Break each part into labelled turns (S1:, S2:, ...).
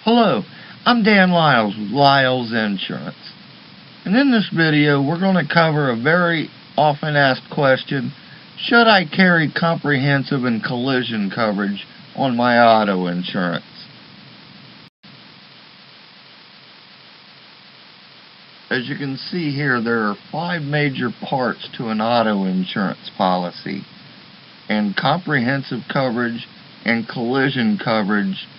S1: Hello, I'm Dan Lyles with Lyles Insurance. And in this video, we're going to cover a very often asked question: should I carry comprehensive and collision coverage on my auto insurance? As you can see here, there are 5 major parts to an auto insurance policy, and comprehensive coverage and collision coverage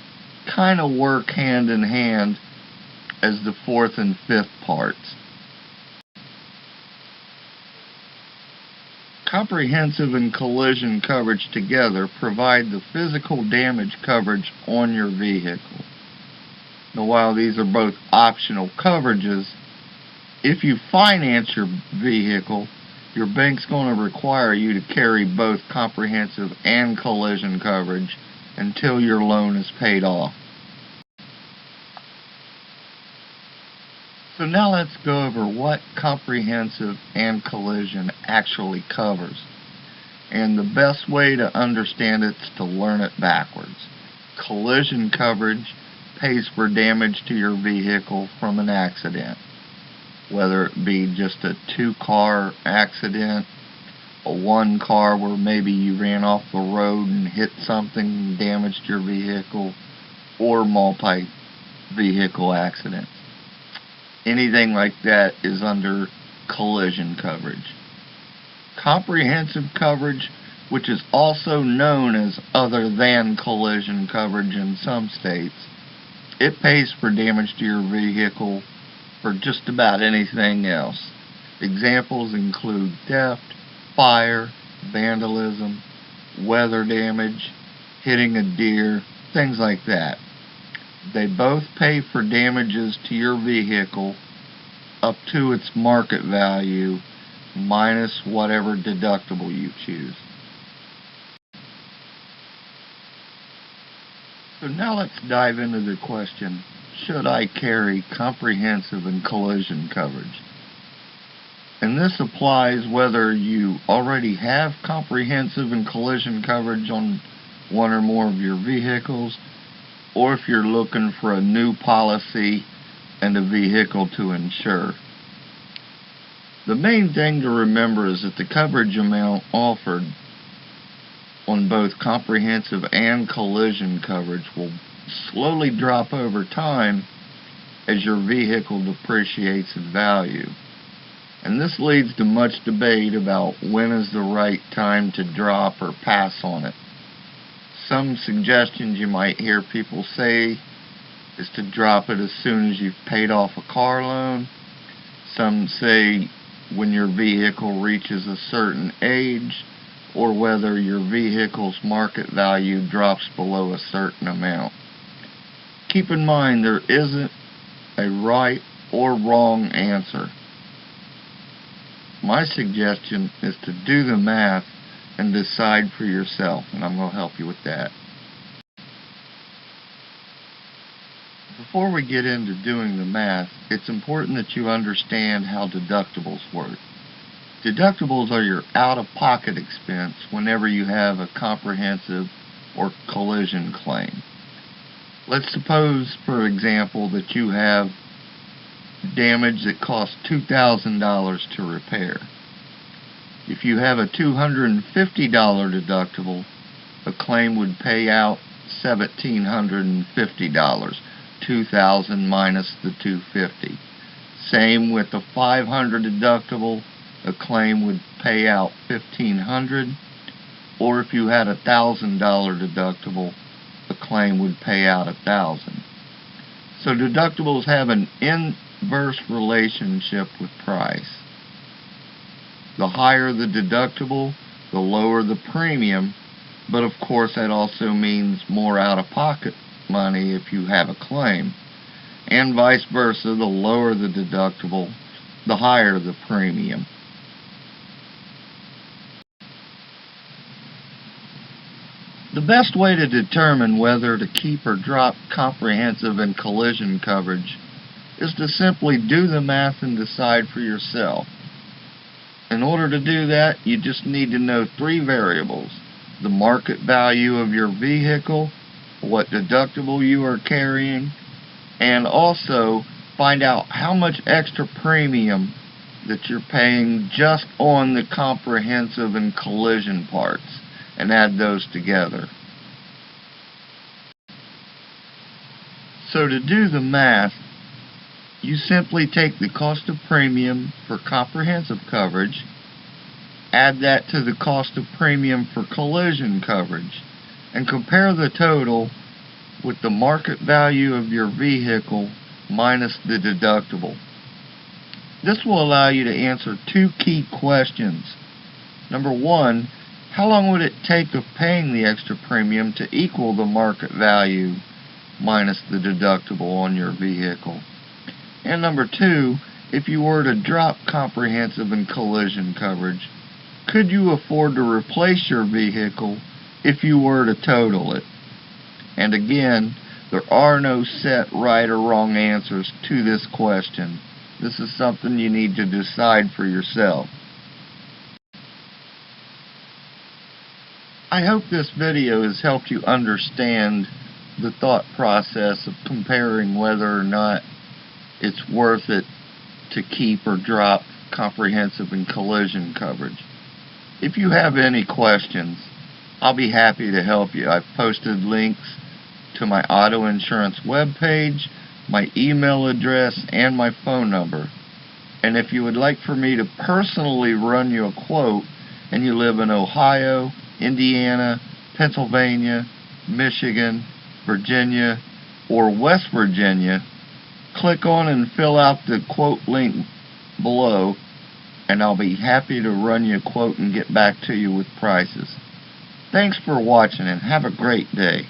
S1: kind of work hand in hand as the 4th and 5th parts. Comprehensive and collision coverage together provide the physical damage coverage on your vehicle. Now, while these are both optional coverages, if you finance your vehicle, your bank's going to require you to carry both comprehensive and collision coverage until your loan is paid off. So now let's go over what comprehensive and collision actually covers. And the best way to understand it is to learn it backwards. Collision coverage pays for damage to your vehicle from an accident, whether it be just a 2-car accident, a 1-car where maybe you ran off the road and hit something and damaged your vehicle, or multi-vehicle accidents. Anything like that is under collision coverage. Comprehensive coverage, which is also known as other than collision coverage in some states, it pays for damage to your vehicle for just about anything else. Examples include theft, fire, vandalism, weather damage, hitting a deer, things like that. They both pay for damages to your vehicle up to its market value minus whatever deductible you choose. So now let's dive into the question: should I carry comprehensive and collision coverage? And this applies whether you already have comprehensive and collision coverage on one or more of your vehicles, or if you're looking for a new policy and a vehicle to insure. The main thing to remember is that the coverage amount offered on both comprehensive and collision coverage will slowly drop over time as your vehicle depreciates in value. And this leads to much debate about when is the right time to drop or pass on it. Some suggestions you might hear people say is to drop it as soon as you've paid off a car loan. Some say when your vehicle reaches a certain age, or whether your vehicle's market value drops below a certain amount. Keep in mind, there isn't a right or wrong answer. My suggestion is to do the math and decide for yourself, and I'm going to help you with that. Before we get into doing the math, it's important that you understand how deductibles work. Deductibles are your out-of-pocket expense whenever you have a comprehensive or collision claim. Let's suppose, for example, that you have damage that costs $2,000 to repair. If you have a $250 deductible, a claim would pay out $1,750, $2,000 minus the $250. Same with the $500 deductible, a claim would pay out $1,500, or if you had a $1,000 deductible, a claim would pay out $1,000. So deductibles have an inverse relationship with price. The higher the deductible, the lower the premium, but of course that also means more out-of-pocket money if you have a claim. And vice versa, the lower the deductible, the higher the premium. The best way to determine whether to keep or drop comprehensive and collision coverage is to simply do the math and decide for yourself. In order to do that, you just need to know 3 variables: the market value of your vehicle, what deductible you are carrying, and also find out how much extra premium that you're paying just on the comprehensive and collision parts, and add those together. So to do the math, you simply take the cost of premium for comprehensive coverage, add that to the cost of premium for collision coverage, and compare the total with the market value of your vehicle minus the deductible. This will allow you to answer two key questions. Number one, how long would it take of paying the extra premium to equal the market value minus the deductible on your vehicle? And number two, if you were to drop comprehensive and collision coverage, could you afford to replace your vehicle if you were to total it? And again, there are no set right or wrong answers to this question. This is something you need to decide for yourself. I hope this video has helped you understand the thought process of comparing whether or not it's worth it to keep or drop comprehensive and collision coverage. If you have any questions, I'll be happy to help you. I've posted links to my auto insurance webpage, my email address, and my phone number. And if you would like for me to personally run you a quote and you live in Ohio, Indiana, Pennsylvania, Michigan, Virginia, or West Virginia, click on and fill out the quote link below, and I'll be happy to run you a quote and get back to you with prices. Thanks for watching, and have a great day.